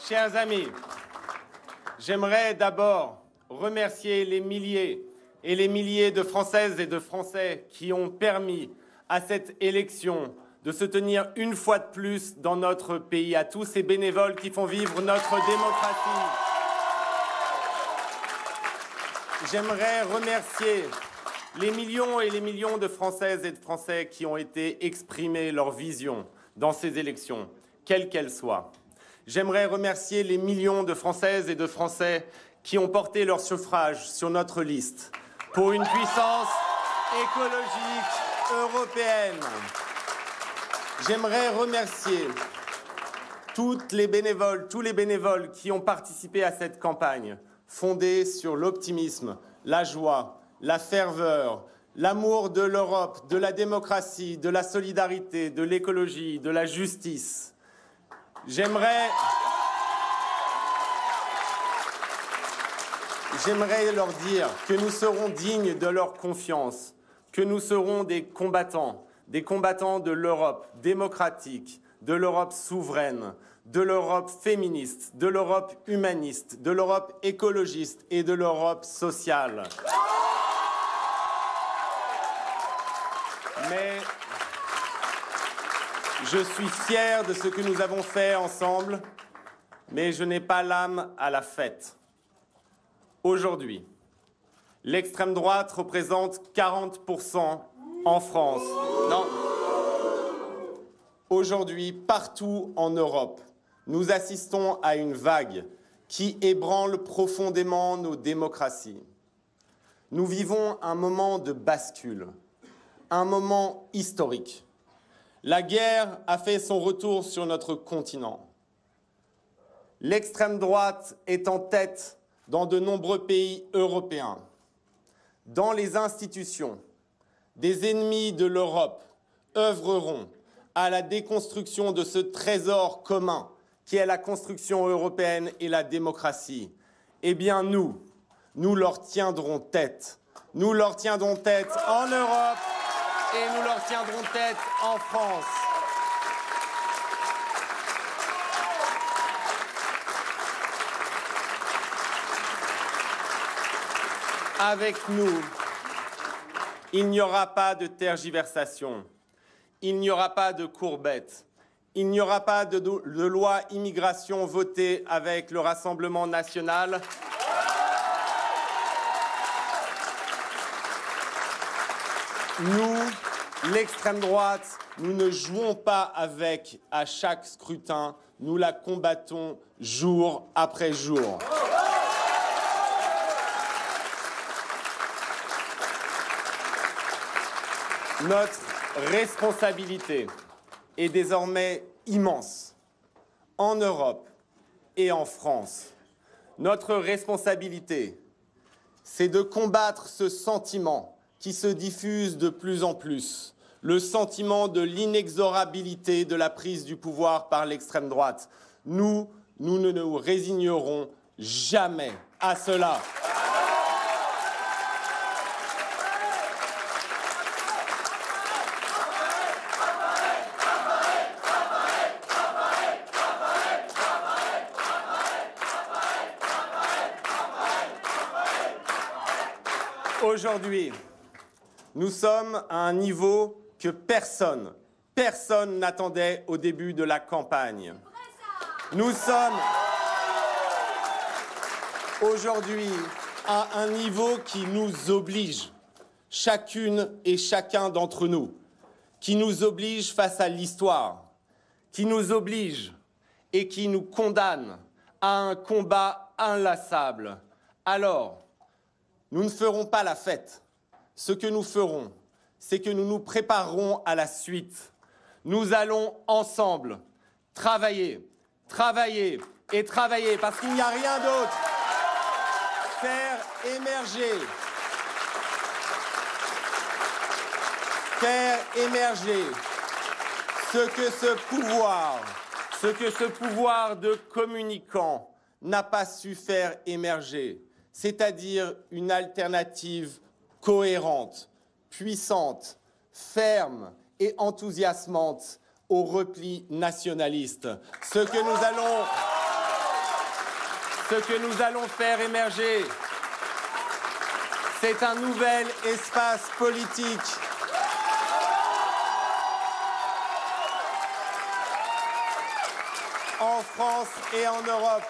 Chers amis, j'aimerais d'abord remercier les milliers et les milliers de Françaises et de Français qui ont permis à cette élection de se tenir une fois de plus dans notre pays, à tous ces bénévoles qui font vivre notre démocratie. J'aimerais remercier les millions et les millions de Françaises et de Français qui ont été exprimer leur vision dans ces élections, quelles qu'elles soient. J'aimerais remercier les millions de Françaises et de Français qui ont porté leur suffrage sur notre liste pour une puissance écologique européenne. J'aimerais remercier tous les bénévoles qui ont participé à cette campagne, fondée sur l'optimisme, la joie, la ferveur, l'amour de l'Europe, de la démocratie, de la solidarité, de l'écologie, de la justice. J'aimerais leur dire que nous serons dignes de leur confiance, que nous serons des combattants de l'Europe démocratique, de l'Europe souveraine, de l'Europe féministe, de l'Europe humaniste, de l'Europe écologiste et de l'Europe sociale. Mais je suis fier de ce que nous avons fait ensemble, mais je n'ai pas l'âme à la fête. Aujourd'hui, l'extrême droite représente 40% en France. Non. Aujourd'hui, partout en Europe, nous assistons à une vague qui ébranle profondément nos démocraties. Nous vivons un moment de bascule, un moment historique. La guerre a fait son retour sur notre continent. L'extrême droite est en tête dans de nombreux pays européens. Dans les institutions, des ennemis de l'Europe œuvreront à la déconstruction de ce trésor commun qui est la construction européenne et la démocratie. Eh bien, nous leur tiendrons tête. Nous leur tiendrons tête en Europe et nous leur tiendrons tête en France. Avec nous, il n'y aura pas de tergiversation, il n'y aura pas de courbettes, il n'y aura pas de loi immigration votée avec le Rassemblement national. Nous, l'extrême droite, nous ne jouons pas avec à chaque scrutin, nous la combattons jour après jour. Notre responsabilité est désormais immense, en Europe et en France. Notre responsabilité, c'est de combattre ce sentiment qui se diffuse de plus en plus, le sentiment de l'inexorabilité de la prise du pouvoir par l'extrême droite. Nous ne nous résignerons jamais à cela. Aujourd'hui, nous sommes à un niveau que personne n'attendait au début de la campagne. Nous sommes aujourd'hui à un niveau qui nous oblige, chacune et chacun d'entre nous, qui nous oblige face à l'histoire, qui nous oblige et qui nous condamne à un combat inlassable. Alors, nous ne ferons pas la fête. Ce que nous ferons, c'est que nous nous préparerons à la suite. Nous allons ensemble travailler et travailler, parce qu'il n'y a rien d'autre. Faire émerger ce que ce pouvoir de communicant n'a pas su faire émerger, c'est-à-dire une alternative cohérente, puissante, ferme et enthousiasmante au repli nationaliste. Ce que nous allons Ce que nous allons faire émerger, c'est un nouvel espace politique en France et en Europe.